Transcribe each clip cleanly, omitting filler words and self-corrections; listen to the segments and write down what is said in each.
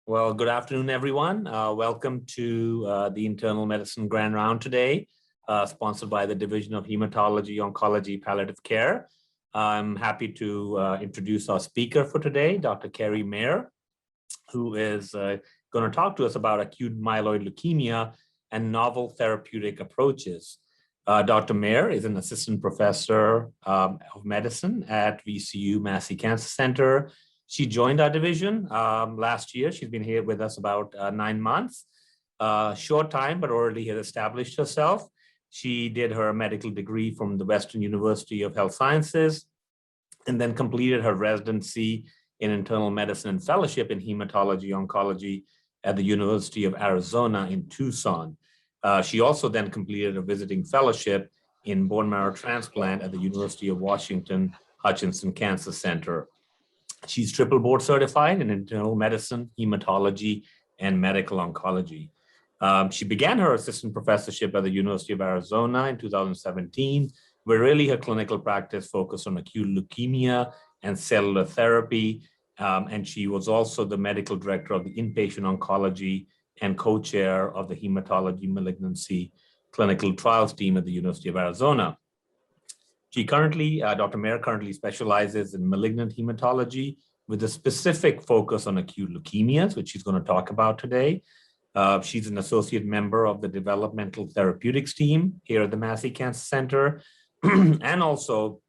Well, good afternoon, everyone. Welcome to the Internal Medicine Grand Round today, sponsored by the Division of Hematology, Oncology, Palliative Care. I'm happy to introduce our speaker for today, Dr. Keri Maher, who is going to talk to us about acute myeloid leukemia and novel therapeutic approaches. Dr. Maher is an assistant professor of medicine at VCU Massey Cancer Center. She joined our division last year. She's been here with us about 9 months. Short time, but already has established herself. She did her medical degree from the Western University of Health Sciences and then completed her residency in internal medicine and fellowship in hematology oncology at the University of Arizona in Tucson. She also then completed a visiting fellowship in bone marrow transplant at the University of Washington Hutchinson Cancer Center. She's triple board certified in internal medicine, hematology, and medical oncology. She began her assistant professorship at the University of Arizona in 2017, where really her clinical practice focused on acute leukemia and cellular therapy. And she was also the medical director of the inpatient oncology and co-chair of the hematology malignancy clinical trials team at the University of Arizona. She currently, Dr. Maher currently specializes in malignant hematology with a specific focus on acute leukemias, which she's going to talk about today. She's an associate member of the developmental therapeutics team here at the Massey Cancer Center, and also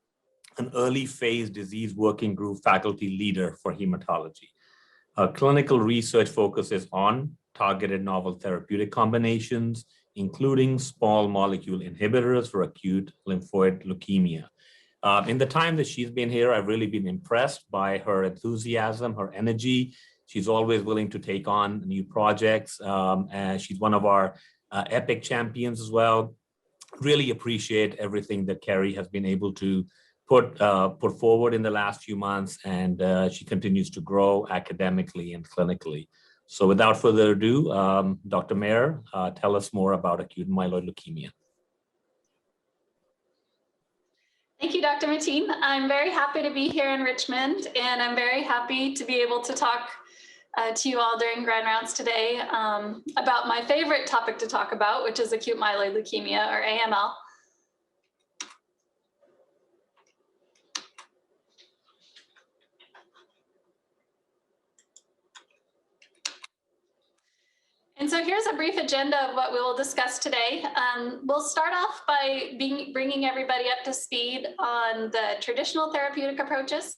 an early phase disease working group faculty leader for hematology. Her clinical research focuses on targeted novel therapeutic combinations, including small molecule inhibitors for acute lymphoid leukemia. In the time that she's been here, I've really been impressed by her enthusiasm, her energy. She's always willing to take on new projects. And she's one of our EPIC champions as well. Really appreciate everything that Keri has been able to put forward in the last few months, and she continues to grow academically and clinically. So without further ado, Dr. Maher, tell us more about acute myeloid leukemia. Thank you, Dr. Mateen. I'm very happy to be here in Richmond, and I'm very happy to be able to talk to you all during Grand Rounds today about my favorite topic to talk about, which is acute myeloid leukemia, or AML. And so here's a brief agenda of what we will discuss today. We'll start off by bringing everybody up to speed on the traditional therapeutic approaches.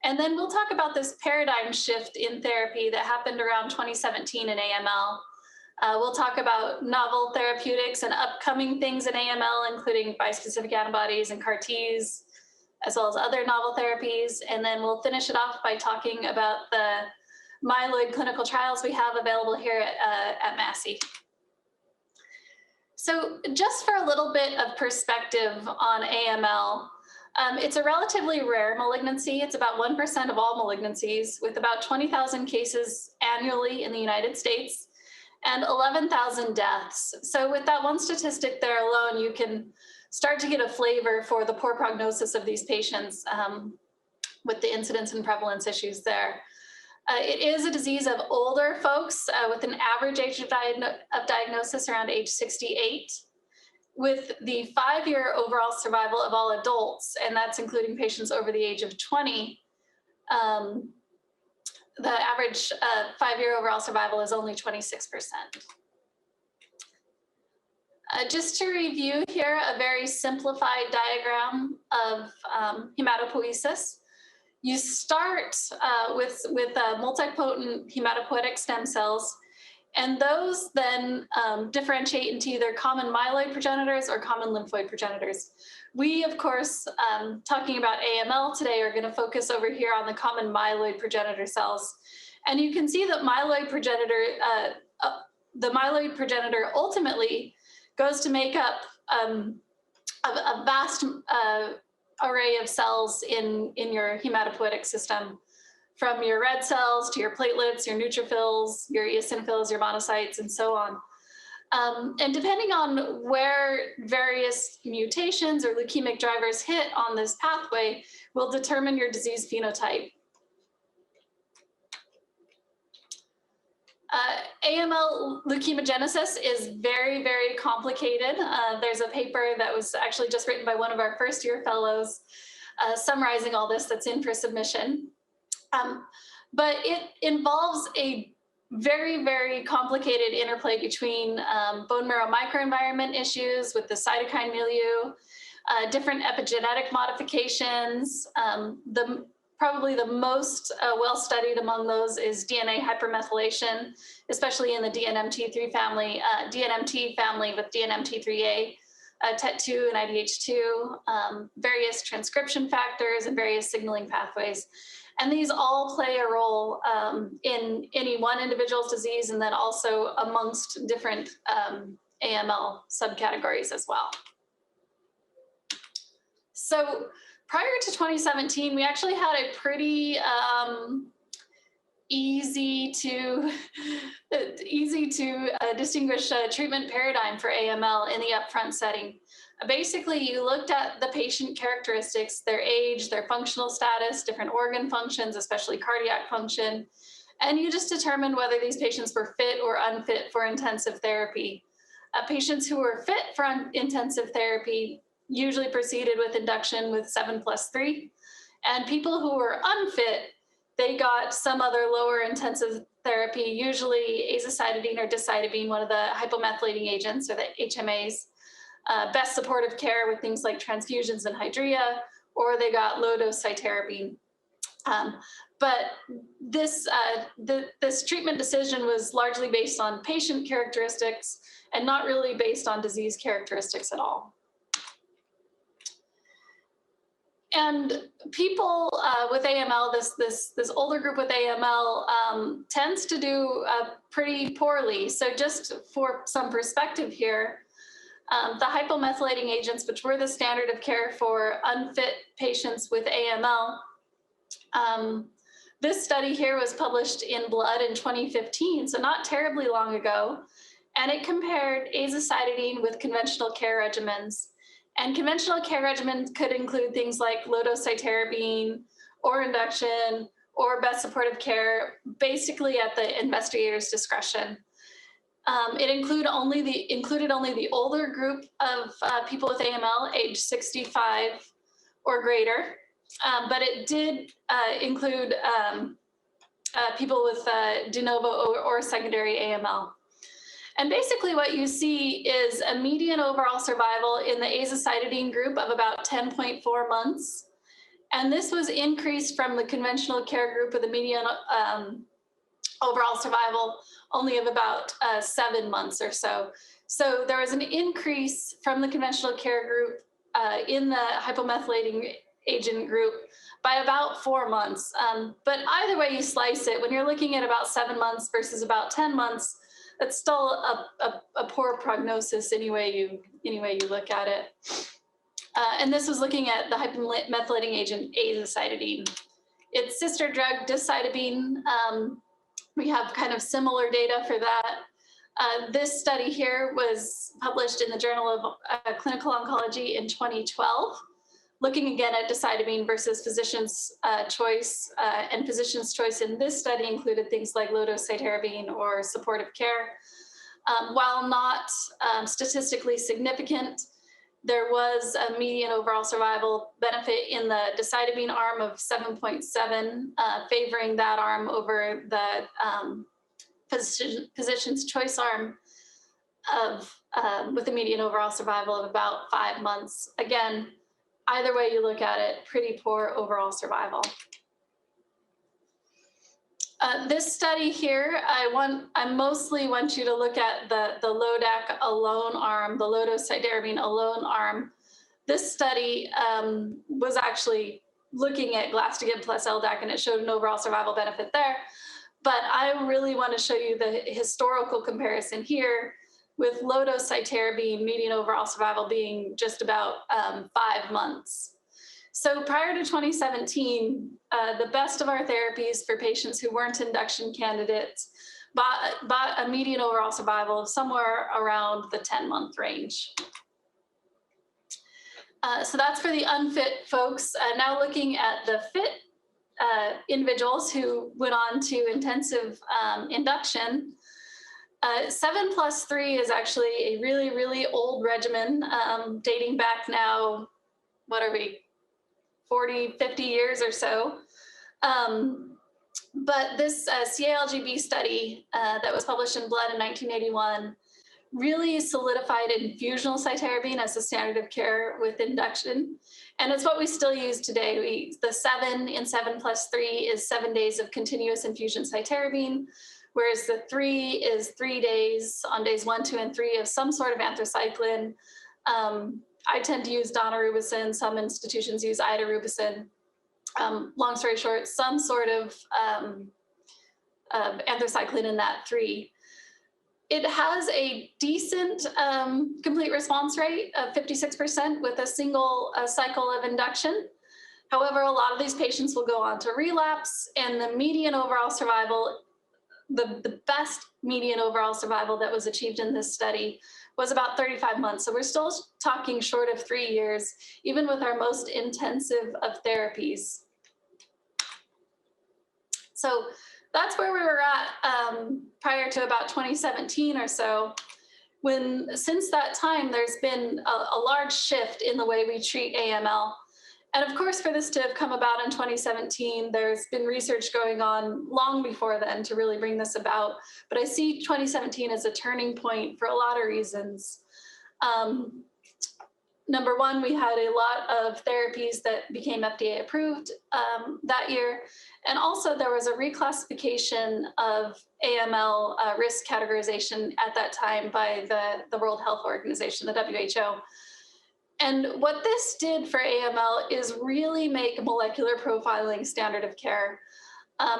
And then we'll talk about this paradigm shift in therapy that happened around 2017 in AML. We'll talk about novel therapeutics and upcoming things in AML, including bispecific antibodies and CAR-Ts, as well as other novel therapies. And then we'll finish it off by talking about the myeloid clinical trials we have available here at Massey. So just for a little bit of perspective on AML, it's a relatively rare malignancy. It's about 1% of all malignancies, with about 20,000 cases annually in the United States and 11,000 deaths. So with that one statistic there alone, you can start to get a flavor for the poor prognosis of these patients with the incidence and prevalence issues there. It is a disease of older folks with an average age of diagnosis around age 68, with the 5-year overall survival of all adults, and that's including patients over the age of 20. The average 5-year overall survival is only 26%. Just to review here, a very simplified diagram of hematopoiesis. You start with multipotent hematopoietic stem cells, and those then differentiate into either common myeloid progenitors or common lymphoid progenitors. We, of course, talking about AML today, are going to focus over here on the common myeloid progenitor cells. And you can see that the myeloid progenitor ultimately goes to make up a vast array of cells in your hematopoietic system, from your red cells to your platelets, your neutrophils, your eosinophils, your monocytes, and so on. And depending on where various mutations or leukemic drivers hit on this pathway will determine your disease phenotype. AML leukemogenesis is very, very complicated. There's a paper that was actually just written by one of our first-year fellows summarizing all this that's in for submission. But it involves a very, very complicated interplay between bone marrow microenvironment issues with the cytokine milieu, different epigenetic modifications. Probably the most well-studied among those is DNA hypermethylation, especially in the DNMT3 family, DNMT family with DNMT3A, TET2 and IDH2, various transcription factors and various signaling pathways. And these all play a role in any one individual's disease and then also amongst different AML subcategories as well. So prior to 2017, we actually had a pretty easy to distinguish treatment paradigm for AML in the upfront setting. Basically, you looked at the patient characteristics, their age, their functional status, different organ functions, especially cardiac function, and you just determined whether these patients were fit or unfit for intensive therapy. Patients who were fit for intensive therapy usually proceeded with induction with 7+3, and people who were unfit, they got some other lower intensive therapy, usually azacitidine or decitabine, one of the hypomethylating agents or the HMAs, best supportive care with things like transfusions and hydria, or they got low-dose cytarabine. But this treatment decision was largely based on patient characteristics and not really based on disease characteristics at all. And people with AML, this older group with AML tends to do pretty poorly. So just for some perspective here, the hypomethylating agents, which were the standard of care for unfit patients with AML, this study here was published in Blood in 2015, so not terribly long ago, and it compared azacitidine with conventional care regimens. And conventional care regimens could include things like low-dose cytarabine or induction or best supportive care, basically at the investigator's discretion. It included only the older group of people with AML, age 65 or greater, but it did include people with de novo or secondary AML. And basically what you see is a median overall survival in the azacitidine group of about 10.4 months. And this was increased from the conventional care group with a median overall survival only of about 7 months or so. So there was an increase from the conventional care group in the hypomethylating agent group by about 4 months. But either way you slice it, when you're looking at about 7 months versus about 10 months, that's still a poor prognosis any way you look at it. And this was looking at the hypomethylating agent azacitidine. Its sister drug decitabine, we have kind of similar data for that. This study here was published in the Journal of Clinical Oncology in 2012, looking again at decitabine versus physician's choice, and physician's choice in this study included things like low-dose cytarabine or supportive care. While not statistically significant, there was a median overall survival benefit in the decitabine arm of 7.7, favoring that arm over the physician's choice arm with a median overall survival of about 5 months. Again, either way you look at it, pretty poor overall survival. This study here, I mostly want you to look at the LODAC alone arm, the low-dose cytarabine alone arm. This study was actually looking at Glastigib plus LDAC, and it showed an overall survival benefit there. But I really want to show you the historical comparison here, with low-dose cytarabine median overall survival being just about 5 months. So prior to 2017, the best of our therapies for patients who weren't induction candidates bought a median overall survival of somewhere around the 10-month range. So that's for the unfit folks. Now looking at the fit individuals who went on to intensive induction, 7+3 is actually a really, really old regimen, dating back now, what are we, 40, 50 years or so. But this CALGB study that was published in Blood in 1981 really solidified infusional cytarabine as the standard of care with induction. And it's what we still use today. The 7 in 7+3 is 7 days of continuous infusion cytarabine, whereas the 3 is 3 days on days 1, 2, and 3 of some sort of anthracycline. I tend to use daunorubicin. Some institutions use idarubicin. Long story short, some sort of anthracycline in that 3. It has a decent complete response rate of 56% with a single cycle of induction. However, a lot of these patients will go on to relapse, and the median overall survival, the best median overall survival that was achieved in this study was about 35 months. So we're still talking short of 3 years, even with our most intensive of therapies. So that's where we were at prior to about 2017 or so. Since that time, there's been a large shift in the way we treat AML. And of course, for this to have come about in 2017, there's been research going on long before then to really bring this about. But I see 2017 as a turning point for a lot of reasons. Number one, we had a lot of therapies that became FDA approved that year. And also there was a reclassification of AML risk categorization at that time by the World Health Organization, the WHO. And what this did for AML is really make molecular profiling standard of care.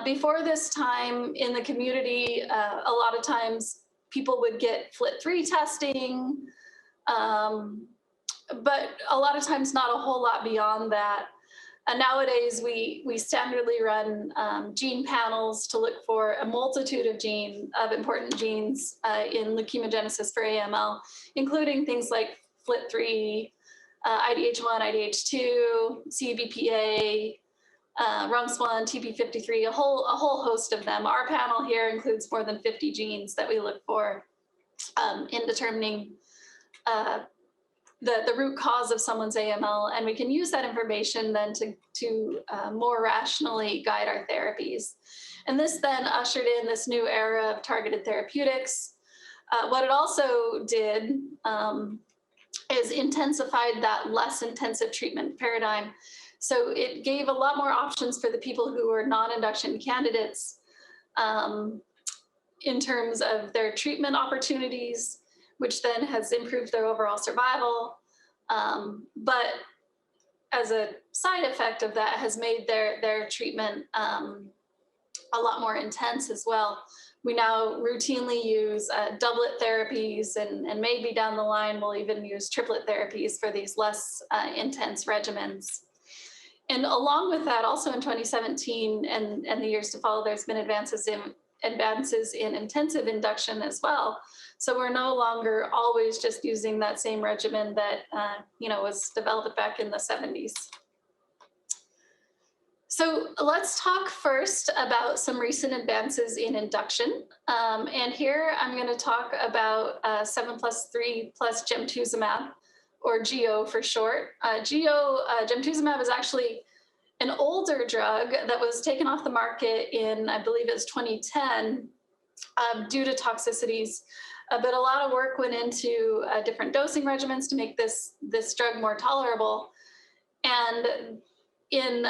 Before this time in the community, a lot of times people would get FLT3 testing, but a lot of times not a whole lot beyond that. And nowadays, we standardly run gene panels to look for a multitude of important genes in leukemogenesis for AML, including things like FLT3, IDH1, IDH2, CBPA, RUNX1, TP53, a whole host of them. Our panel here includes more than 50 genes that we look for in determining the root cause of someone's AML, and we can use that information then to more rationally guide our therapies. And this then ushered in this new era of targeted therapeutics. What it also did is intensified that less intensive treatment paradigm. So it gave a lot more options for the people who were non-induction candidates in terms of their treatment opportunities, which then has improved their overall survival. But as a side effect of that has made their treatment a lot more intense as well. We now routinely use doublet therapies, and maybe down the line we'll even use triplet therapies for these less intense regimens. And along with that, also in 2017 and the years to follow, there's been advances in intensive induction as well. So we're no longer always just using that same regimen that was developed back in the 70s. So let's talk first about some recent advances in induction. And here I'm going to talk about 7+3 plus gemtuzumab, or GO for short. Gemtuzumab is actually an older drug that was taken off the market in, I believe it was 2010, due to toxicities. But a lot of work went into different dosing regimens to make this drug more tolerable. And in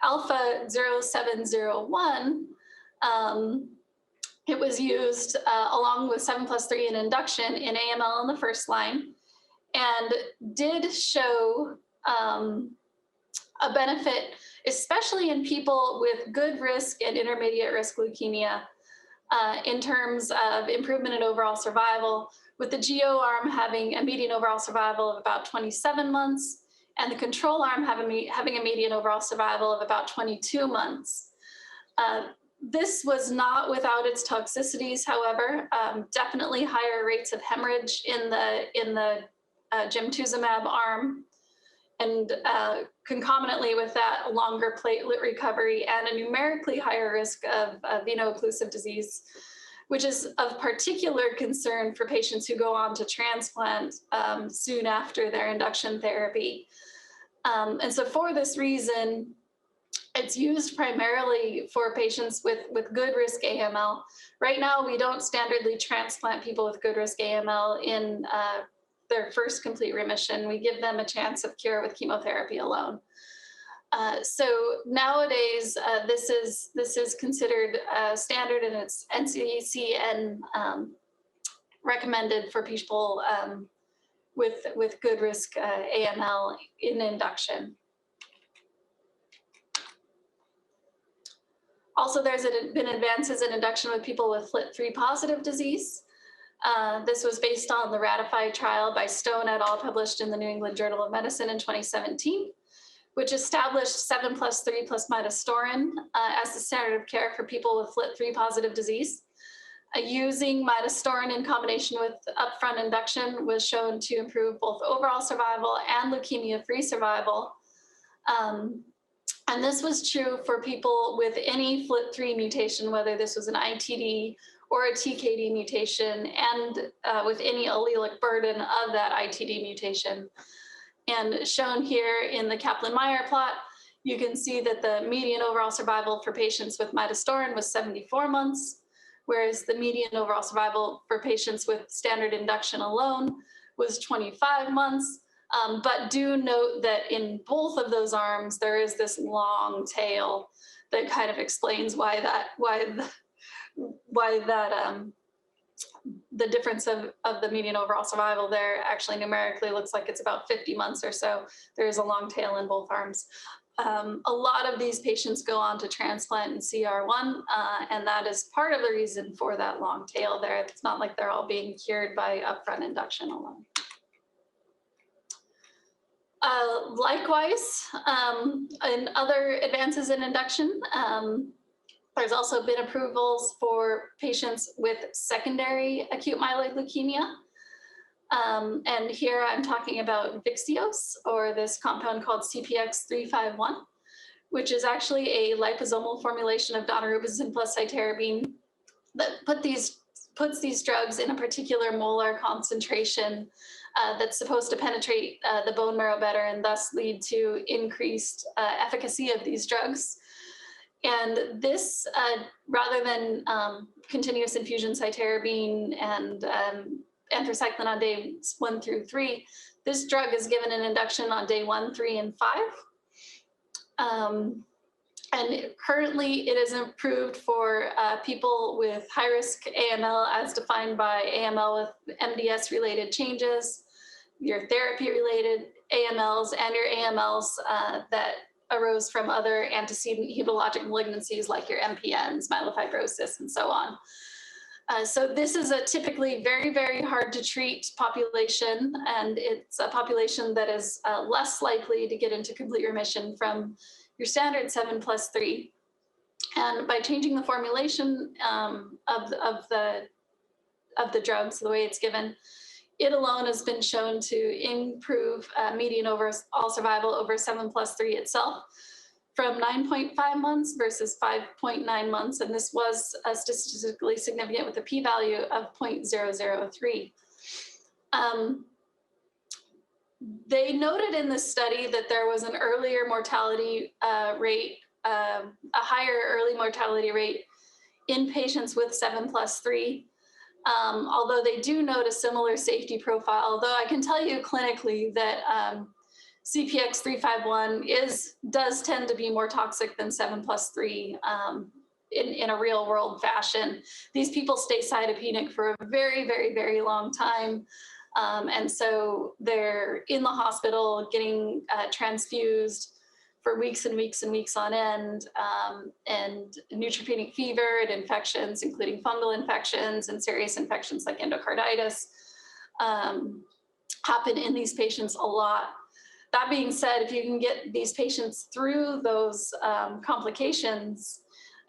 Alpha 0701, it was used along with 7+3 in induction in AML in the first line, and did show a benefit, especially in people with good risk and intermediate risk leukemia, in terms of improvement in overall survival, with the GO arm having a median overall survival of about 27 months, and the control arm having a median overall survival of about 22 months. This was not without its toxicities, however. Definitely higher rates of hemorrhage in the gemtuzumab arm, and concomitantly with that, a longer platelet recovery and a numerically higher risk of veno-occlusive disease, which is of particular concern for patients who go on to transplant soon after their induction therapy. And so for this reason, it's used primarily for patients with good risk AML. Right now, we don't standardly transplant people with good risk AML in their first complete remission. We give them a chance of cure with chemotherapy alone. So nowadays, this is considered standard, and it's NCCN recommended for people with good risk AML in induction. Also, there's been advances in induction with people with FLT3 positive disease. This was based on the ratified trial by Stone et al. Published in the New England Journal of Medicine in 2017, which established 7+3 plus midostaurin as the standard of care for people with FLT3 positive disease. Using midostaurin in combination with upfront induction was shown to improve both overall survival and leukemia-free survival. And this was true for people with any FLT3 mutation, whether this was an ITD or a TKD mutation, and with any allelic burden of that ITD mutation. And shown here in the Kaplan-Meier plot, you can see that the median overall survival for patients with midostaurin was 74 months, whereas the median overall survival for patients with standard induction alone was 25 months. But do note that in both of those arms, there is this long tail that kind of explains why the difference of the median overall survival there actually numerically looks like it's about 50 months or so. There's a long tail in both arms. A lot of these patients go on to transplant in CR1, and that is part of the reason for that long tail there. It's not like they're all being cured by upfront induction alone. Likewise, in other advances in induction, there's also been approvals for patients with secondary acute myeloid leukemia. And here I'm talking about Vyxeos, or this compound called CPX-351, which is actually a liposomal formulation of daunorubicin plus cytarabine that puts these drugs in a particular molar concentration that's supposed to penetrate the bone marrow better and thus lead to increased efficacy of these drugs. And this, rather than continuous infusion cytarabine and anthracycline on days 1 through 3, this drug is given an induction on day 1, 3, and 5. And currently it is approved for people with high-risk AML as defined by AML with MDS-related changes, your therapy-related AMLs, and your AMLs that arose from other antecedent hematologic malignancies like your MPNs, myelofibrosis, and so on. So this is a typically very, very hard to treat population, and it's a population that is less likely to get into complete remission from your standard 7+3. And by changing the formulation of the drugs, the way it's given, it alone has been shown to improve median overall survival over 7+3 itself from 9.5 months versus 5.9 months. And this was statistically significant with a p-value of 0.003. They noted in this study that there was an earlier mortality rate, a higher early mortality rate in patients with 7+3. Although they do note a similar safety profile, although I can tell you clinically that CPX-351 does tend to be more toxic than 7+3 in a real world fashion. These people stay cytopenic for a very, very, very long time. And so they're in the hospital getting transfused for weeks and weeks and weeks on end, and neutropenic fever and infections, including fungal infections and serious infections like endocarditis, happen in these patients a lot. That being said, if you can get these patients through those complications,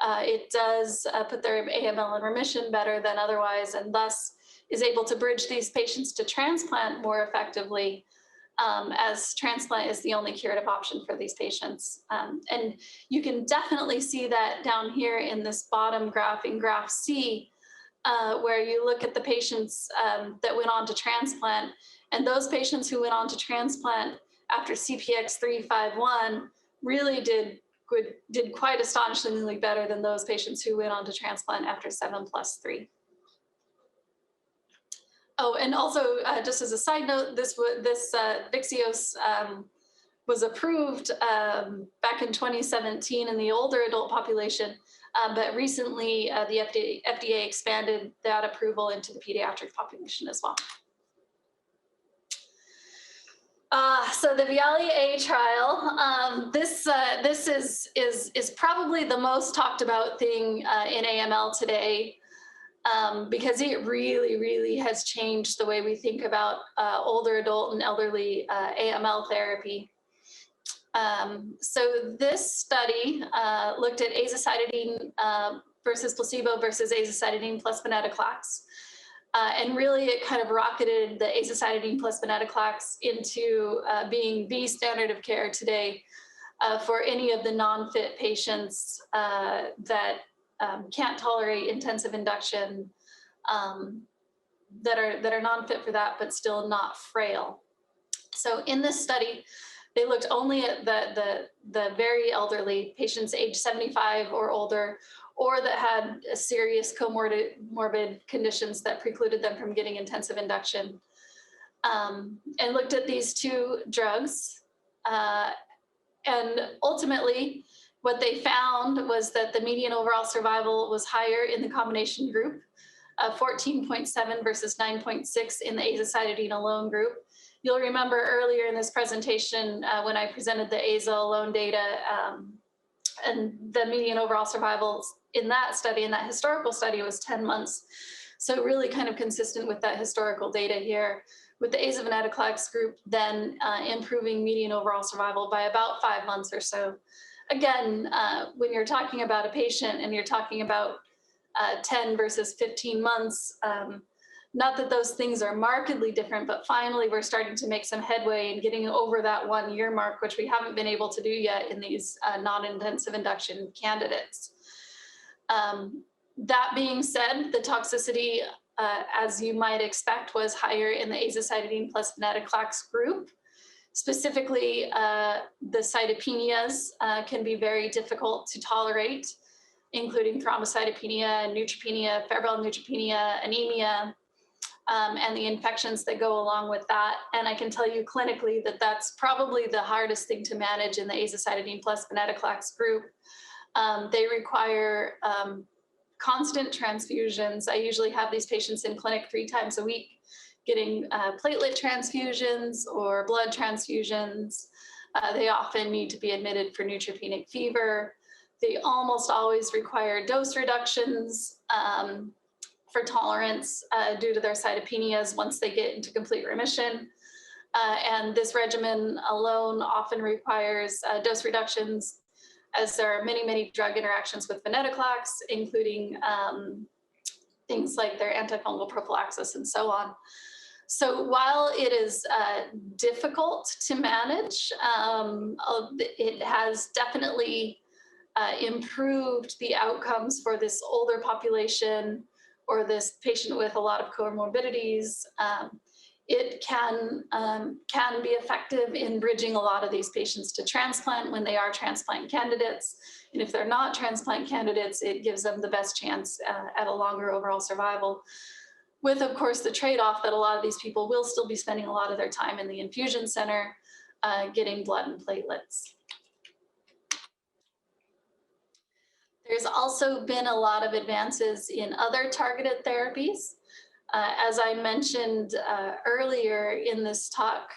it does put their AML in remission better than otherwise, and thus is able to bridge these patients to transplant more effectively, as transplant is the only curative option for these patients. And you can definitely see that down here in this bottom graph, in graph C, where you look at the patients that went on to transplant, and those patients who went on to transplant after CPX-351 really did quite astonishingly better than those patients who went on to transplant after 7+3. Oh, and also just as a side note, this Vyxeos was approved back in 2017 in the older adult population, but recently the FDA expanded that approval into the pediatric population as well. So the VyaliA trial, this is probably the most talked about thing in AML today, because it really has changed the way we think about older adult and elderly AML therapy. So this study looked at azacitidine versus placebo versus azacitidine plus venetoclax. And really, it kind of rocketed the azacitidine plus venetoclax into being the standard of care today for any of the non-fit patients that can't tolerate intensive induction, that are non-fit for that, but still not frail. So in this study, they looked only at the very elderly patients age 75 or older, or that had a serious comorbid conditions that precluded them from getting intensive induction, and looked at these two drugs. And ultimately, what they found was that the median overall survival was higher in the combination group, 14.7 versus 9.6 in the azacitidine alone group. You'll remember earlier in this presentation when I presented the AZA alone data, and the median overall survival in that study, in that historical study, was 10 months. So really kind of consistent with that historical data here, with the AZA venetoclax group then improving median overall survival by about 5 months or so. Again, when you're talking about a patient and you're talking about 10 versus 15 months, not that those things are markedly different, but finally we're starting to make some headway in getting over that 1 year mark, which we haven't been able to do yet in these non-intensive induction candidates. That being said, the toxicity, as you might expect, was higher in the azacitidine plus venetoclax group. Specifically, the cytopenias can be very difficult to tolerate, including thrombocytopenia, neutropenia, febrile neutropenia, anemia, and the infections that go along with that. And I can tell you clinically that that's probably the hardest thing to manage in the azacitidine plus venetoclax group. They require constant transfusions. I usually have these patients in clinic 3 times a week, getting platelet transfusions or blood transfusions. They often need to be admitted for neutropenic fever. They almost always require dose reductions for tolerance due to their cytopenias once they get into complete remission. And this regimen alone often requires dose reductions, as there are many drug interactions with venetoclax, including things like their antifungal prophylaxis and so on. So while it is difficult to manage, it has definitely improved the outcomes for this older population or this patient with a lot of comorbidities. It can be effective in bridging a lot of these patients to transplant when they are transplant candidates. And if they're not transplant candidates, it gives them the best chance at a longer overall survival, with, of course, the trade-off that a lot of these people will still be spending a lot of their time in the infusion center getting blood and platelets. There's also been a lot of advances in other targeted therapies. As I mentioned earlier in this talk,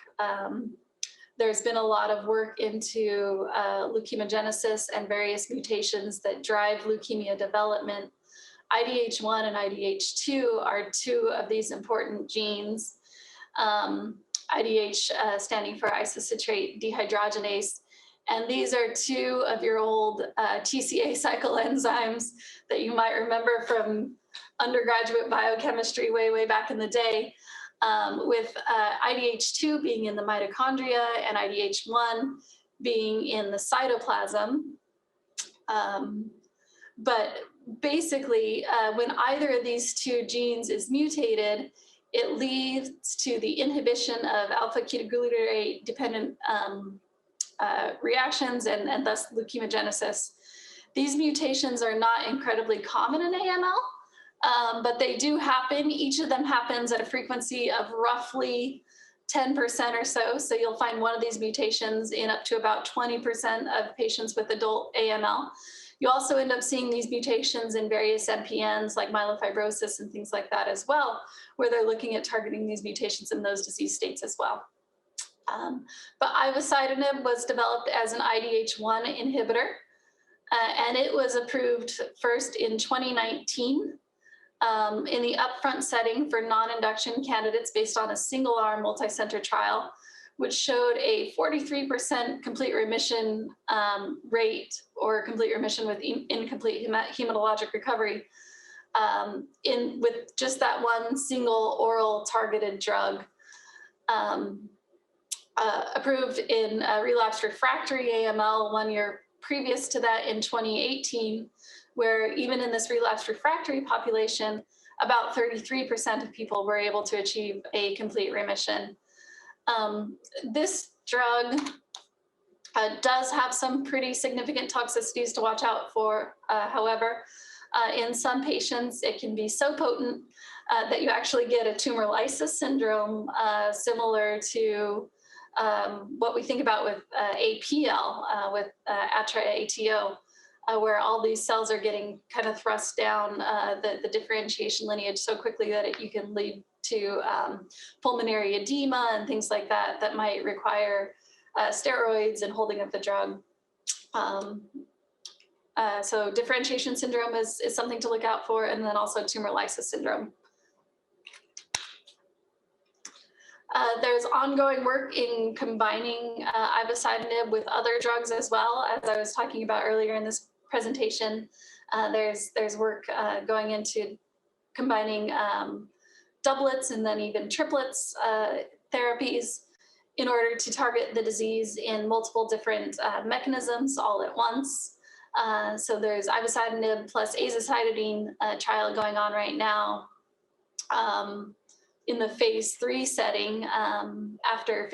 there's been a lot of work into leukemogenesis and various mutations that drive leukemia development. IDH1 and IDH2 are 2 of these important genes. IDH standing for isocitrate dehydrogenase. And these are 2 of your old TCA cycle enzymes that you might remember from undergraduate biochemistry way back in the day, with IDH2 being in the mitochondria and IDH1 being in the cytoplasm. But basically, when either of these two genes is mutated, it leads to the inhibition of alpha-ketoglutarate dependent reactions and thus leukemogenesis. These mutations are not incredibly common in AML, but they do happen. Each of them happens at a frequency of roughly 10% or so. So you'll find one of these mutations in up to about 20% of patients with adult AML. You also end up seeing these mutations in various MPNs like myelofibrosis and things like that as well, where they're looking at targeting these mutations in those disease states as well. But ivosidenib was developed as an IDH1 inhibitor, and it was approved first in 2019 in the Upfront setting for non-induction candidates based on a single-arm multi-center trial, which showed a 43% complete remission rate, or complete remission with incomplete hematologic recovery with just that one single oral targeted drug. Approved in relapsed refractory AML 1 year previous to that in 2018, where even in this relapsed refractory population, about 33% of people were able to achieve a complete remission. This drug does have some pretty significant toxicities to watch out for. However, in some patients, it can be so potent that you actually get a tumor lysis syndrome similar to what we think about with APL, with ATRA-ATO, where all these cells are getting kind of thrust down the differentiation lineage so quickly that you can lead to pulmonary edema and things like that that might require steroids and holding up the drug. So differentiation syndrome is something to look out for, and then also tumor lysis syndrome. There's ongoing work in combining ivosidenib with other drugs as well. As I was talking about earlier in this presentation, there's work going into combining doublets and then even triplets therapies in order to target the disease in multiple different mechanisms all at once. So there's ivosidenib plus azacitidine trial going on right now in the phase 3 setting, after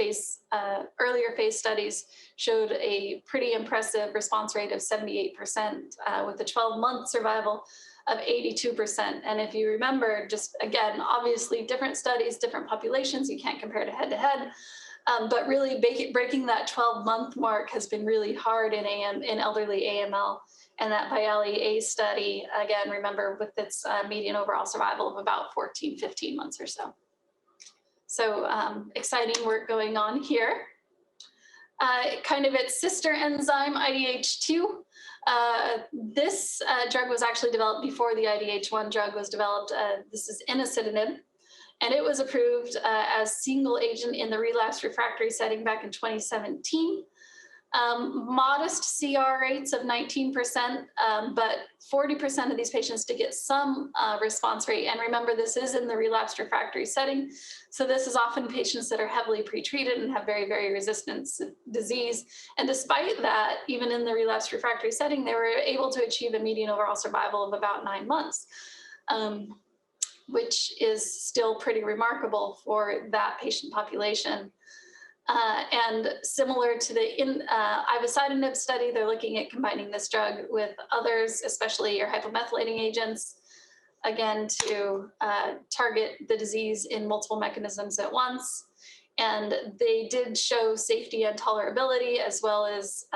earlier phase studies showed a pretty impressive response rate of 78% with a 12-month survival of 82%. And if you remember, just again, obviously different studies, different populations, you can't compare to head, but really breaking that 12-month mark has been really hard in elderly AML. And that VyaliA study, again, remember, with its median overall survival of about 14, 15 months or so. So exciting work going on here. Kind of its sister enzyme, IDH2. This drug was actually developed before the IDH1 drug was developed. This is enasidenib, and it was approved as single agent in the relapsed refractory setting back in 2017. Modest CR rates of 19%, but 40% of these patients did get some response rate. And remember, this is in the relapsed refractory setting. So this is often patients that are heavily pretreated and have very, very resistant disease. And despite that, even in the relapsed refractory setting, they were able to achieve a median overall survival of about 9 months, which is still pretty remarkable for that patient population. And similar to the ivosidenib study, they're looking at combining this drug with others, especially your hypomethylating agents, again, to target the disease in multiple mechanisms at once. And they did show safety and tolerability, as well as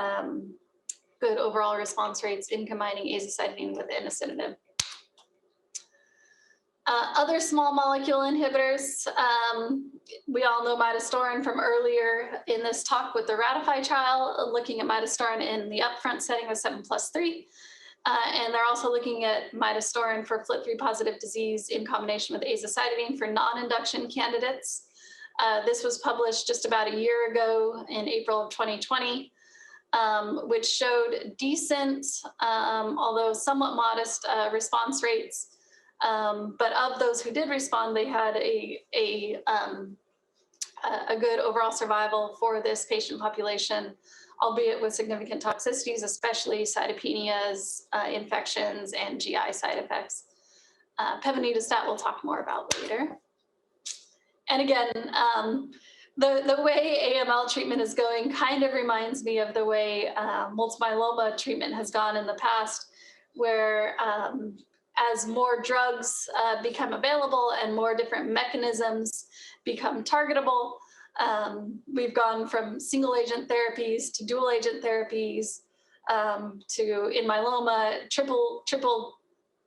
good overall response rates in combining azacitidine with enasidenib. Other small molecule inhibitors, we all know midostaurin from earlier in this talk with the RATIFY trial, looking at midostaurin in the Upfront setting with 7+3. And they're also looking at midostaurin for FLT3 positive disease in combination with azacitidine for non-induction candidates. This was published just about a year ago in April of 2020, which showed decent, although somewhat modest response rates. But of those who did respond, they had a good overall survival for this patient population, albeit with significant toxicities, especially cytopenias, infections, and GI side effects. Pevonedistat we'll talk more about later. And again, the way AML treatment is going kind of reminds me of the way multiple myeloma treatment has gone in the past, where as more drugs become available and more different mechanisms become targetable, we've gone from single agent therapies to dual agent therapies to, in myeloma, triple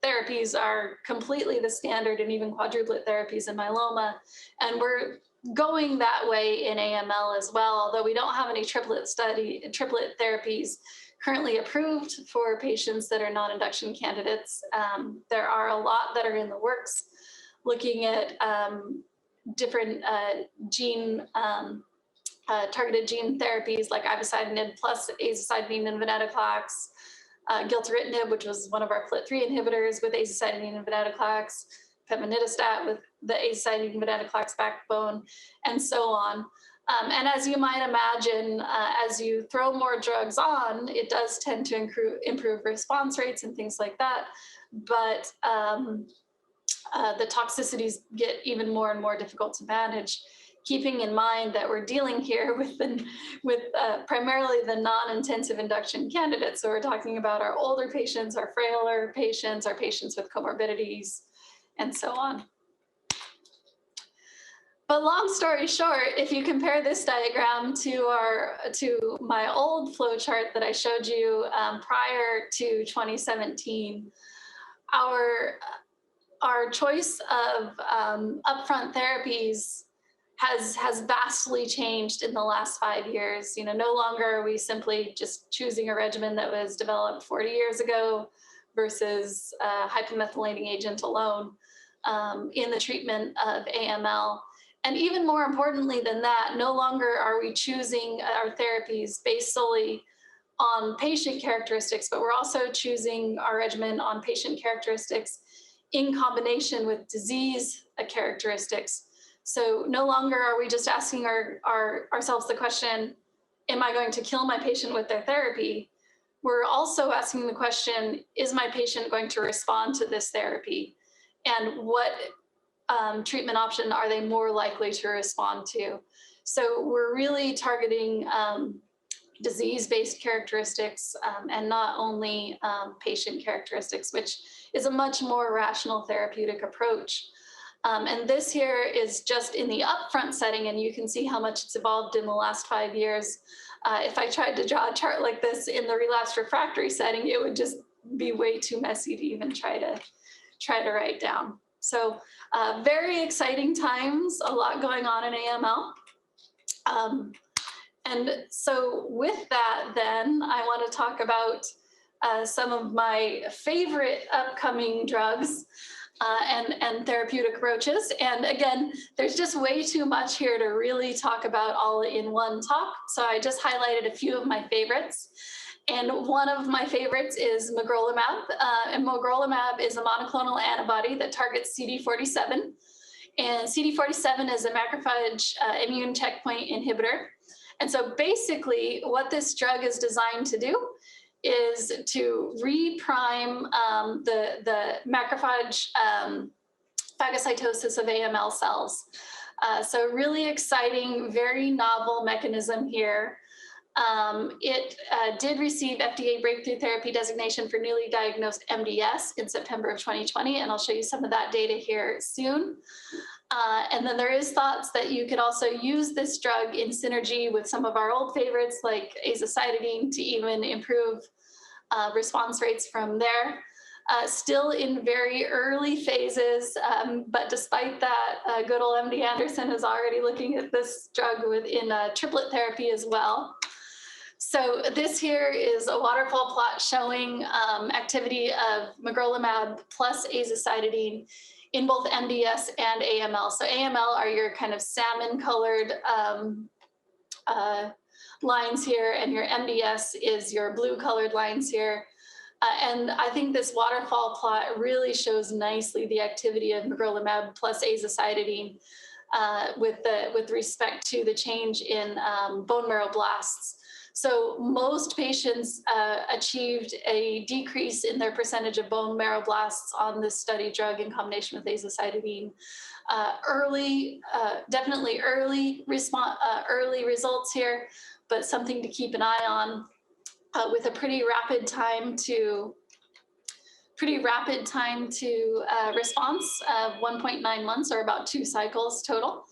therapies are completely the standard, and even quadruplet therapies in myeloma. And we're going that way in AML as well, although we don't have any triplet therapies currently approved for patients that are non-induction candidates. There are a lot that are in the works, looking at different targeted gene therapies like ivosidenib plus azacitidine and venetoclax, gilteritinib, which was one of our FLT3 inhibitors with azacitidine and venetoclax, pevonedistat with the azacitidine and venetoclax backbone, and so on. And as you might imagine, as you throw more drugs on, it does tend to improve response rates and things like that. But the toxicities get even more and more difficult to manage, keeping in mind that we're dealing here with primarily the non-intensive induction candidates. So we're talking about our older patients, our frailer patients, our patients with comorbidities, and so on. But long story short, if you compare this diagram to my old flow chart that I showed you prior to 2017, our choice of upfront therapies has vastly changed in the last 5 years. You know, no longer are we simply just choosing a regimen that was developed 40 years ago versus a hypomethylating agent alone in the treatment of AML. And even more importantly than that, no longer are we choosing our therapies based solely on patient characteristics, but we're also choosing our regimen on patient characteristics in combination with disease characteristics. So no longer are we just asking ourselves the question, am I going to kill my patient with their therapy? We're also asking the question, is my patient going to respond to this therapy? And what treatment option are they more likely to respond to? So we're really targeting disease-based characteristics and not only patient characteristics, which is a much more rational therapeutic approach. And this here is just in the upfront setting, and you can see how much it's evolved in the last 5 years. If I tried to draw a chart like this in the relapsed refractory setting, it would just be way too messy to even try to write down. So very exciting times, a lot going on in AML. And so with that, then I want to talk about some of my favorite upcoming drugs and therapeutic approaches. And again, there's just way too much here to really talk about all in one talk. So I just highlighted a few of my favorites. And one of my favorites is Magolomab. And Magolomab is a monoclonal antibody that targets CD47. And CD47 is a macrophage immune checkpoint inhibitor. And so basically what this drug is designed to do is to reprime the macrophage phagocytosis of AML cells. So really exciting, very novel mechanism here. It did receive FDA breakthrough therapy designation for newly diagnosed MDS in September of 2020, and I'll show you some of that data here soon. And then there is thoughts that you could also use this drug in synergy with some of our old favorites like azacitidine to even improve response rates from there. Still in very early phases, but despite that, good old MD Anderson is already looking at this drug within triplet therapy as well. So this here is a waterfall plot showing activity of Magolomab plus azacitidine in both MDS and AML. So AML are your kind of salmon colored lines here, and your MDS is your blue colored lines here. And I think this waterfall plot really shows nicely the activity of Magolomab plus azacitidine with respect to the change in bone marrow blasts. So most patients achieved a decrease in their percentage of bone marrow blasts on this study drug in combination with azacitidine. Definitely early results here, but something to keep an eye on, with a pretty rapid time to response of 1.9 months, or about 2 cycles total,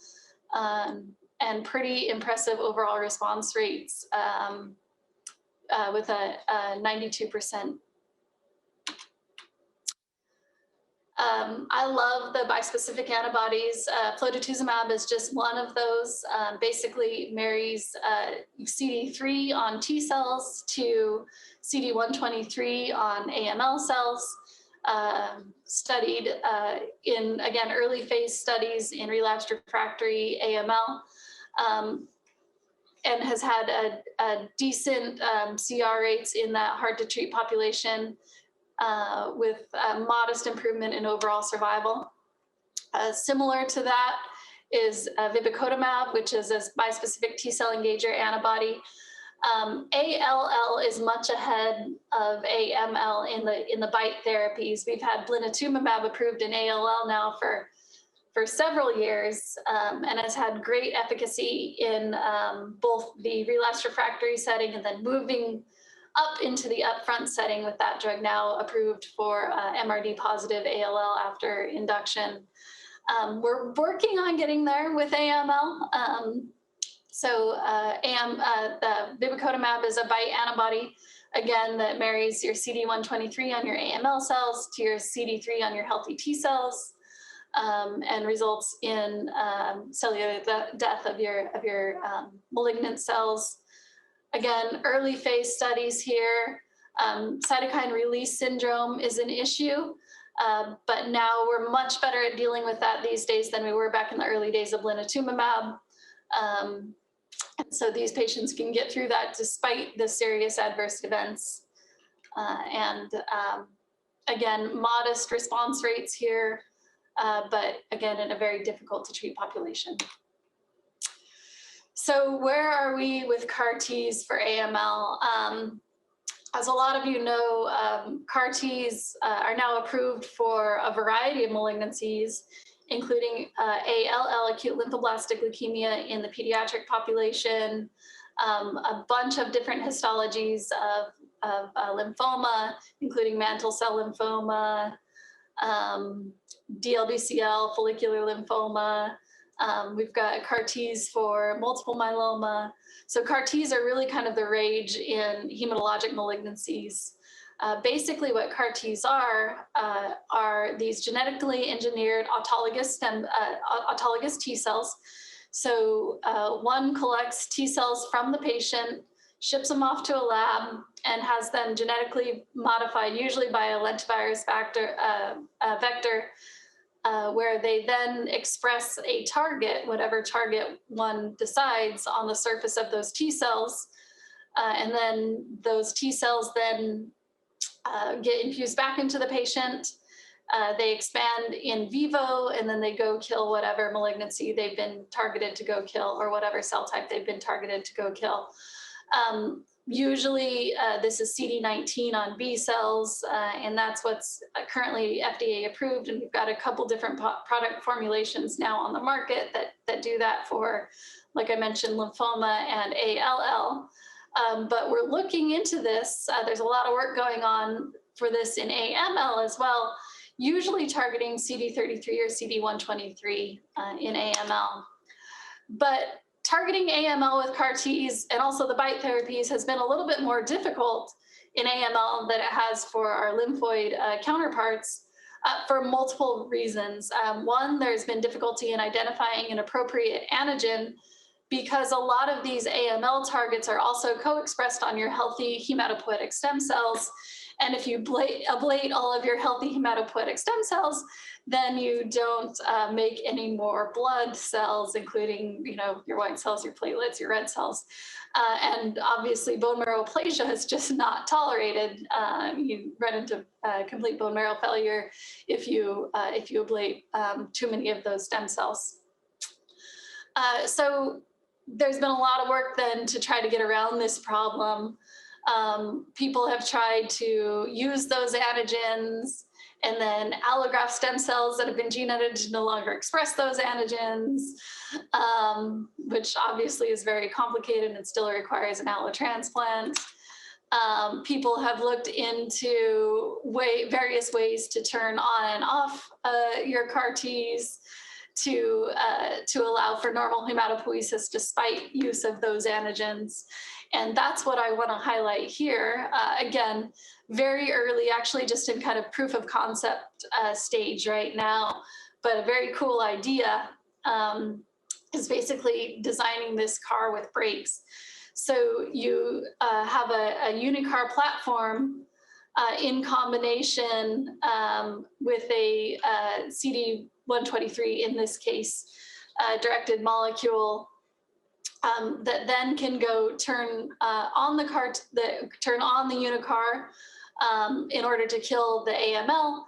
and pretty impressive overall response rates, with a 92%. I love the bispecific antibodies. Prototuzumab is just one of those. Basically marries CD3 on T cells to CD123 on AML cells. Studied in, again, early phase studies in relapsed refractory AML, and has had a decent CR rates in that hard to treat population, with modest improvement in overall survival. Similar to that is vibecotamab, which is a bispecific T-cell engager antibody. ALL is much ahead of AML in the BiTE therapies. We've had blinatumomab approved in ALL now for several years, and has had great efficacy in both the relapsed refractory setting and then moving up into the Upfront setting with that drug now approved for MRD positive ALL after induction. We're working on getting there with AML. The vibecotamab is a BiTE antibody, again, that marries your CD123 on your AML cells to your CD3 on your healthy T cells, and results in cellular death of your malignant cells. Again, early phase studies here. Cytokine release syndrome is an issue, but now we're much better at dealing with that these days than we were back in the early days of blinatumomab. And so these patients can get through that despite the serious adverse events. Again, modest response rates here, but again, in a very difficult to treat population. So where are we with CAR-Ts for AML? As a lot of you know, CAR-Ts are now approved for a variety of malignancies, including ALL, acute lymphoblastic leukemia in the pediatric population, a bunch of different histologies of lymphoma, including mantle cell lymphoma, DLBCL, follicular lymphoma. We've got CAR-Ts for multiple myeloma. So CAR-Ts are really kind of the rage in hematologic malignancies. Basically what CAR-Ts are these genetically engineered autologous T cells. So one collects T cells from the patient, ships them off to a lab, and has them genetically modified, usually by a lentivirus vector, where they then express a target, whatever target one decides, on the surface of those T cells. And then those T cells then get infused back into the patient. They expand in vivo, and then they go kill whatever malignancy they've been targeted to go kill, or whatever cell type they've been targeted to go kill. Usually this is CD19 on B cells, and that's what's currently FDA approved. And we've got a couple different product formulations now on the market that do that for, like I mentioned, lymphoma and ALL. But we're looking into this. There's a lot of work going on for this in AML as well, usually targeting CD33 or CD123 in AML. But targeting AML with CAR-Ts and also the BiTE therapies has been a little bit more difficult in AML than it has for our lymphoid counterparts for multiple reasons. One, there's been difficulty in identifying an appropriate antigen, because a lot of these AML targets are also co-expressed on your healthy hematopoietic stem cells. And if you ablate all of your healthy hematopoietic stem cells, then you don't make any more blood cells, including, your white cells, your platelets, your red cells. And obviously bone marrow aplasia is just not tolerated. You run into complete bone marrow failure if you ablate too many of those stem cells. So there's been a lot of work then to try to get around this problem. People have tried to use those antigens, and then allograft stem cells that have been gene edited no longer express those antigens, which obviously is very complicated and still requires an allotransplant. People have looked into various ways to turn on and off your CAR Ts to allow for normal hematopoiesis despite use of those antigens. And that's what I want to highlight here. Again, very early, actually just in kind of proof of concept stage right now, but a very cool idea is basically designing this CAR with brakes. So you have a uniCAR platform in combination with a CD123, in this case, directed molecule that then can go turn on the uniCAR in order to kill the AML.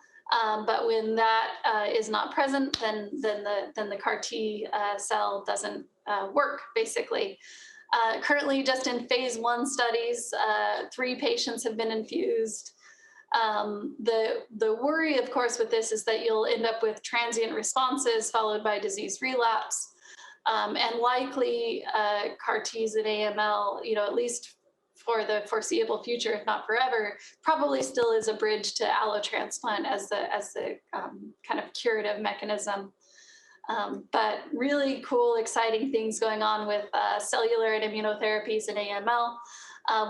But when that is not present, then the CAR T cell doesn't work, basically. Currently, just in phase 1 studies, 3 patients have been infused. The worry, of course, with this is that you'll end up with transient responses followed by disease relapse. And likely CAR Ts and AML, at least for the foreseeable future, if not forever, probably still is a bridge to allotransplant as the kind of curative mechanism. But really cool, exciting things going on with cellular and immunotherapies in AML.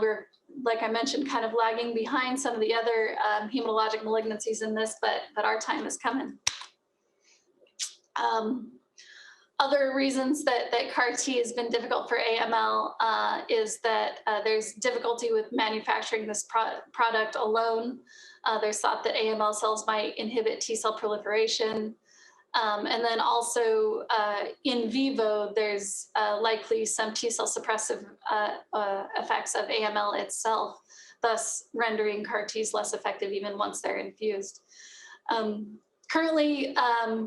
We're, like I mentioned, kind of lagging behind some of the other hematologic malignancies in this, but our time is coming. Other reasons that CAR T has been difficult for AML is that there's difficulty with manufacturing this product alone. There's thought that AML cells might inhibit T cell proliferation. And then also in vivo, there's likely some T cell suppressive effects of AML itself, thus rendering CAR Ts less effective even once they're infused. Currently,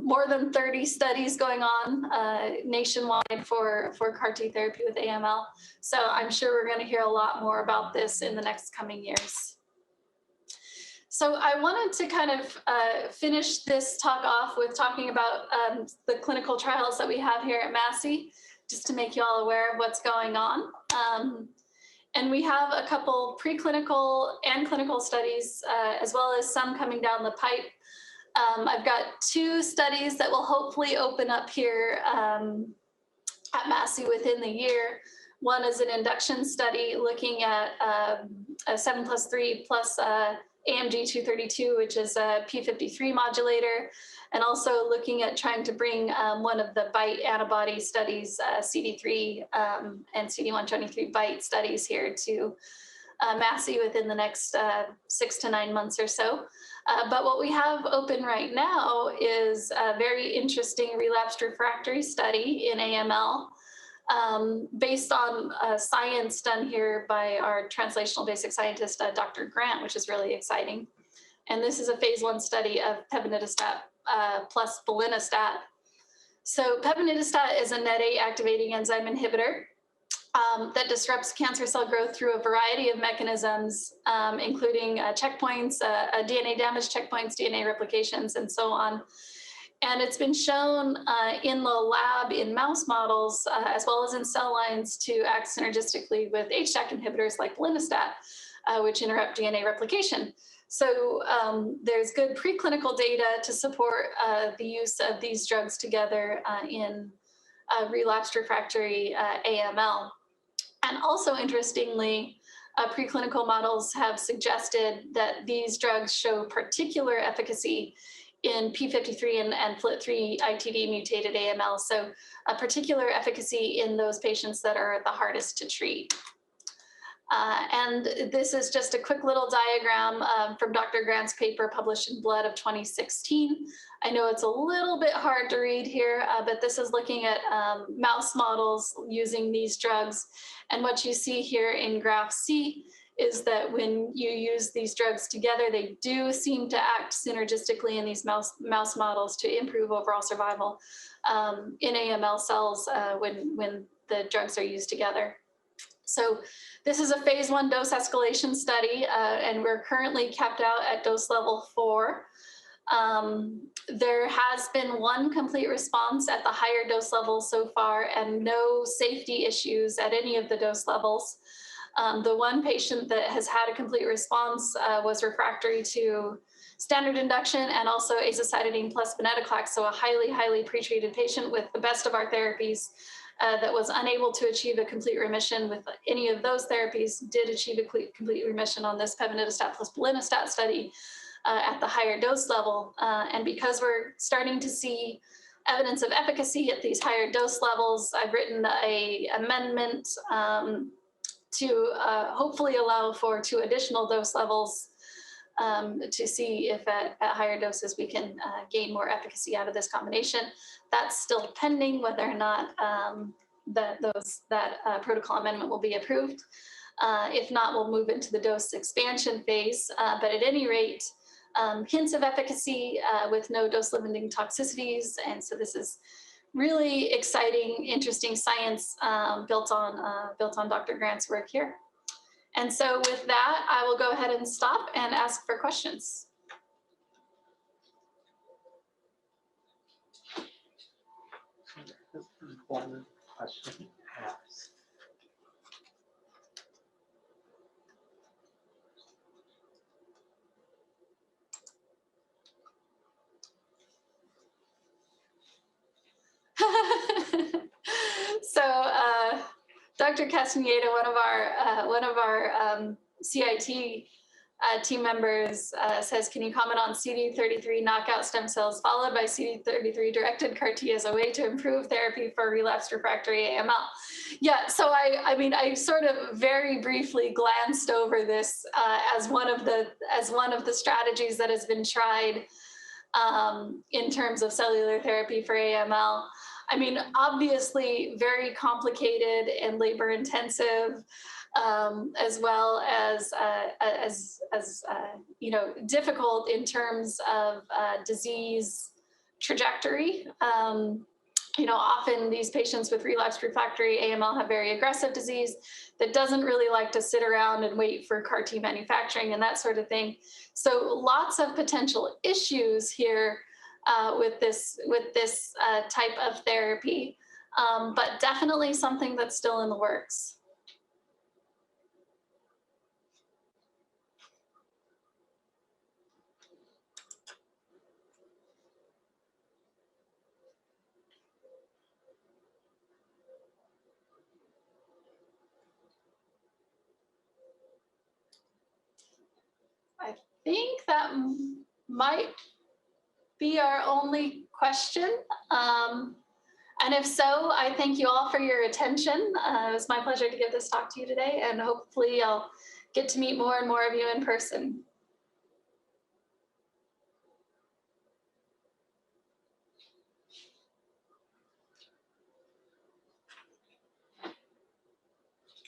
more than 30 studies going on nationwide for CAR T therapy with AML. So I'm sure we're going to hear a lot more about this in the next coming years. So I wanted to kind of finish this talk off with talking about the clinical trials that we have here at Massey, just to make you all aware of what's going on. And we have a couple preclinical and clinical studies, as well as some coming down the pipe. I've got 2 studies that will hopefully open up here at Massey within the year. One is an induction study looking at a 7+3 plus AMG 232, which is a p53 modulator, and also looking at trying to bring one of the BiTE antibody studies, CD3 and CD123 BiTE studies here to Massey within the next 6 to 9 months or so. But what we have open right now is a very interesting relapsed refractory study in AML based on science done here by our translational basic scientist, Dr. Grant, which is really exciting. And this is a phase 1 study of pevonedistat plus belinostat. So pevonedistat is a NET8 activating enzyme inhibitor that disrupts cancer cell growth through a variety of mechanisms, including checkpoints, DNA damage checkpoints, DNA replications, and so on. And it's been shown in the lab in mouse models, as well as in cell lines, to act synergistically with HDAC inhibitors like belinostat, which interrupt DNA replication. So there's good preclinical data to support the use of these drugs together in relapsed refractory AML. And also, interestingly, preclinical models have suggested that these drugs show particular efficacy in p53 and FLT3 ITD mutated AML, so a particular efficacy in those patients that are the hardest to treat. And this is just a quick little diagram from Dr. Grant's paper published in Blood of 2016. I know it's a little bit hard to read here, but this is looking at mouse models using these drugs. And what you see here in graph C is that when you use these drugs together, they do seem to act synergistically in these mouse models to improve overall survival in AML cells when the drugs are used together. So this is a phase 1 dose escalation study, and we're currently capped out at dose level 4. There has been 1 complete response at the higher dose levels so far, and no safety issues at any of the dose levels. The 1 patient that has had a complete response was refractory to standard induction and also azacitidine plus venetoclax, so a highly, highly pretreated patient with the best of our therapies that was unable to achieve a complete remission with any of those therapies, did achieve a complete remission on this pevonedistat plus belinostat study at the higher dose level. And because we're starting to see evidence of efficacy at these higher dose levels, I've written an amendment to hopefully allow for 2 additional dose levels to see if at higher doses we can gain more efficacy out of this combination. That's still pending whether or not that protocol amendment will be approved. If not, we'll move into the dose expansion phase. But at any rate, hints of efficacy with no dose-limiting toxicities. And so this is really exciting, interesting science built on Dr. Grant's work here. And so with that, I will go ahead and stop and ask for questions. One question asked. So Dr. Castaneda, one of our CIT team members says, can you comment on CD33 knockout stem cells followed by CD33 directed CAR T as a way to improve therapy for relapsed refractory AML? Yeah, so I mean, I sort of very briefly glanced over this as one of the strategies that has been tried in terms of cellular therapy for AML. I mean, obviously very complicated and labor intensive, as well as you know, difficult in terms of disease trajectory. You know, often these patients with relapsed refractory AML have very aggressive disease that doesn't really like to sit around and wait for CAR T manufacturing and that sort of thing. So lots of potential issues here with this type of therapy, but definitely something that's still in the works. I think that might be our only question. And if so, I thank you all for your attention. It was my pleasure to give this talk to you today, and hopefully I'll get to meet more and more of you in person.